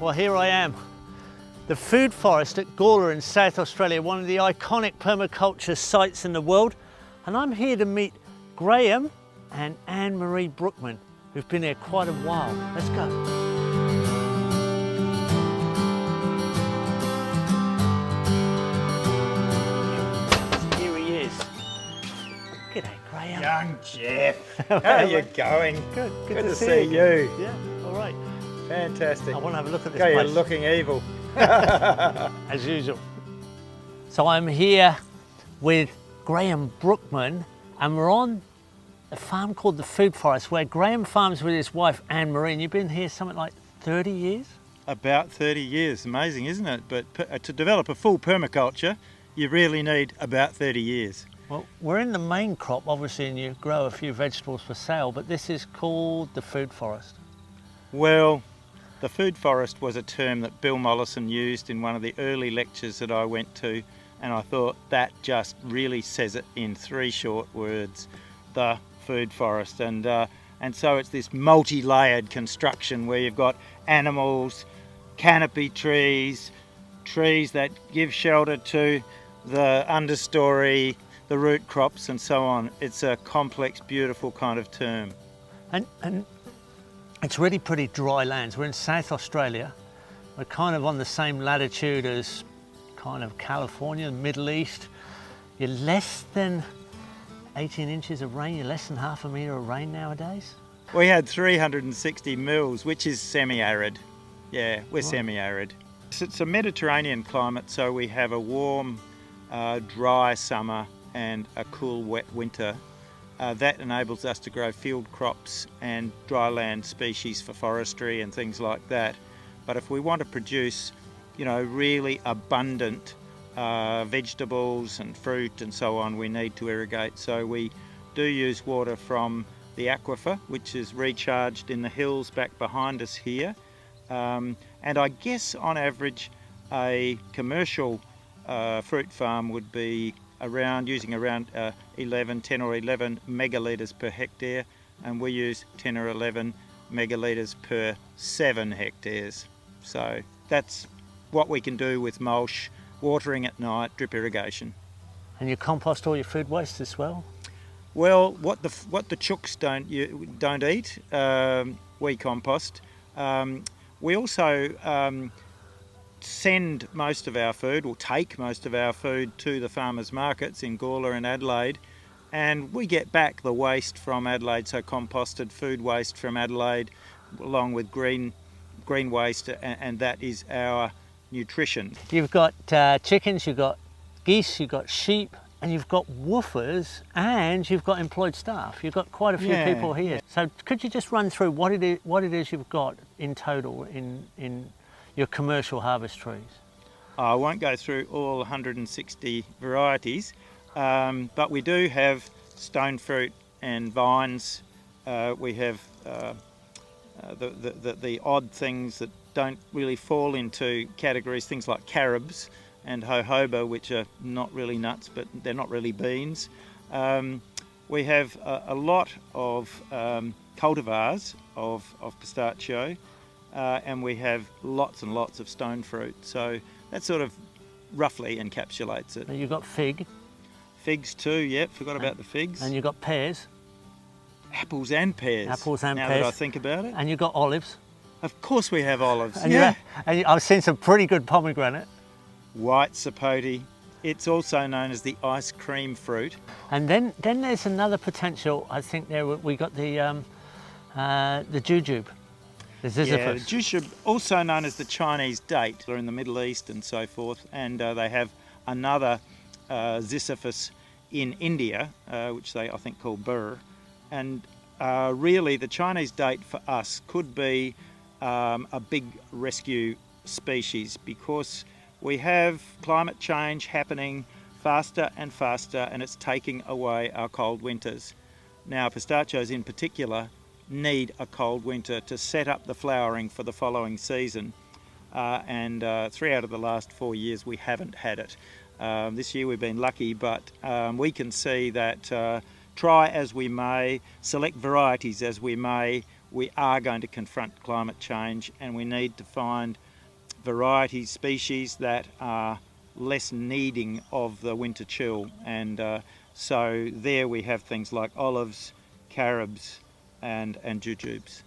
Well, here I am, the food forest at Gawler in South Australia, one of the iconic permaculture sites in the world. And I'm here to meet Graham and Anne-Marie Brookman, who've been here quite a while. Let's go. Here he is. G'day, Graham. Young Jeff, how are you going? Good to see you. Yeah, all right. Fantastic. I want to have a look at this Okay, place. you're looking evil. As usual. So I'm here with Graham Brookman and we're on a farm called the Food Forest where Graham farms with his wife Anne-Marie, and you've been here something like 30 years? About 30 years, amazing isn't it? But to develop a full permaculture, you really need about 30 years. Well, we're in the main crop obviously, and you grow a few vegetables for sale, but this is called the Food Forest. Well, the food forest was a term that Bill Mollison used in one of the early lectures that I went to, and I thought that just really says it in 3 short words, the food forest. And so it's this multi-layered construction where you've got animals, canopy trees, trees that give shelter to the understory, the root crops and so on. It's a complex, beautiful kind of term. And it's really pretty dry lands. We're in South Australia. We're kind of on the same latitude as kind of California, the Middle East. You're less than 18 inches of rain, you're less than half a metre of rain nowadays. We had 360 mils, which is semi-arid. Yeah, we're Right. semi-arid. It's a Mediterranean climate, so we have a warm, dry summer and a cool, wet winter. That enables us to grow field crops and dryland species for forestry and things like that. But if we want to produce, really abundant vegetables and fruit and so on, we need to irrigate. So we do use water from the aquifer, which is recharged in the hills back behind us here. And I guess on average, a commercial fruit farm would be using around 10 or 11 megalitres per hectare, and we use 10 or 11 megalitres per 7 hectares. So that's what we can do with mulch, watering at night, drip irrigation. And you compost all your food waste as well? Well, what the chooks don't eat, we compost. We also send most of our food, or take most of our food, to the farmers markets in Gawler and Adelaide, and we get back the waste from Adelaide, so composted food waste from Adelaide along with green waste, and that is our nutrition. You've got chickens, you've got geese, you've got sheep, and you've got woofers, and you've got employed staff. You've got quite a few people here. So could you just run through what it is you've got in total in your commercial harvest trees? I won't go through all 160 varieties, but we do have stone fruit and vines. We have the odd things that don't really fall into categories, things like carobs and jojoba, which are not really nuts, but they're not really beans. We have a lot of cultivars of pistachio, and we have lots and lots of stone fruit. So that sort of roughly encapsulates it. And you've got fig. Figs too, yep, forgot about the figs. And you've got pears. Apples and pears. Apples and now pears. Now that I think about it. And you've got olives. Of course we have olives, And yeah. I've seen some pretty good pomegranate. White sapote. It's also known as the ice cream fruit. And then there's another potential, I think there we got the jujube. The ziziphus. Yeah, the jujube, also known as the Chinese date. They're in the Middle East and so forth, and they have another ziziphus in India, which they I think call burr. And really the Chinese date for us could be a big rescue species, because we have climate change happening faster and faster, and it's taking away our cold winters. Now pistachios in particular need a cold winter to set up the flowering for the following season, and 3 out of the last 4 years we haven't had it. This year we've been lucky, but we can see that try as we may, select varieties as we may, we are going to confront climate change, and we need to find varieties, species that are less needing of the winter chill, and so there we have things like olives, carobs and jujubes.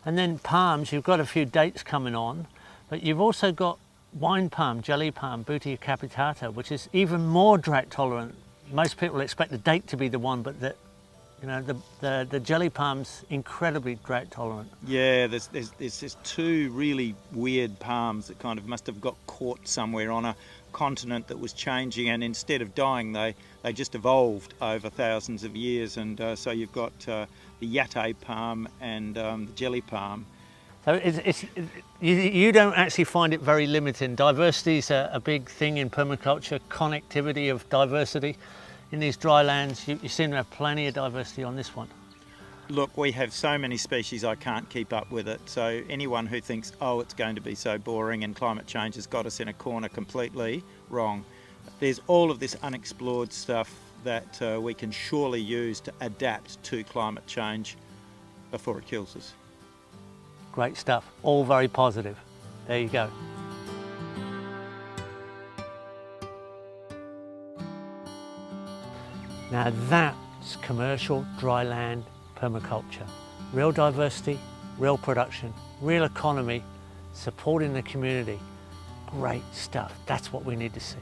And then palms, you've got a few dates coming on, but you've also got wine palm, jelly palm, Butea capitata, which is even more drought tolerant. Most people expect the date to be the one, but the jelly palm's incredibly drought tolerant. Yeah, there's two really weird palms that kind of must have got caught somewhere on a continent that was changing, and instead of dying they just evolved over thousands of years, and so you've got the yate palm and the jelly palm. So you don't actually find it very limiting. Diversity is a big thing in permaculture, connectivity of diversity. In these dry lands, you seem to have plenty of diversity on this one. Look, we have so many species I can't keep up with it, so anyone who thinks, oh, it's going to be so boring and climate change has got us in a corner, completely wrong. There's all of this unexplored stuff that we can surely use to adapt to climate change before it kills us. Great stuff, all very positive. There you go. Now that's commercial dryland permaculture. Real diversity, real production, real economy, supporting the community. Great stuff. That's what we need to see.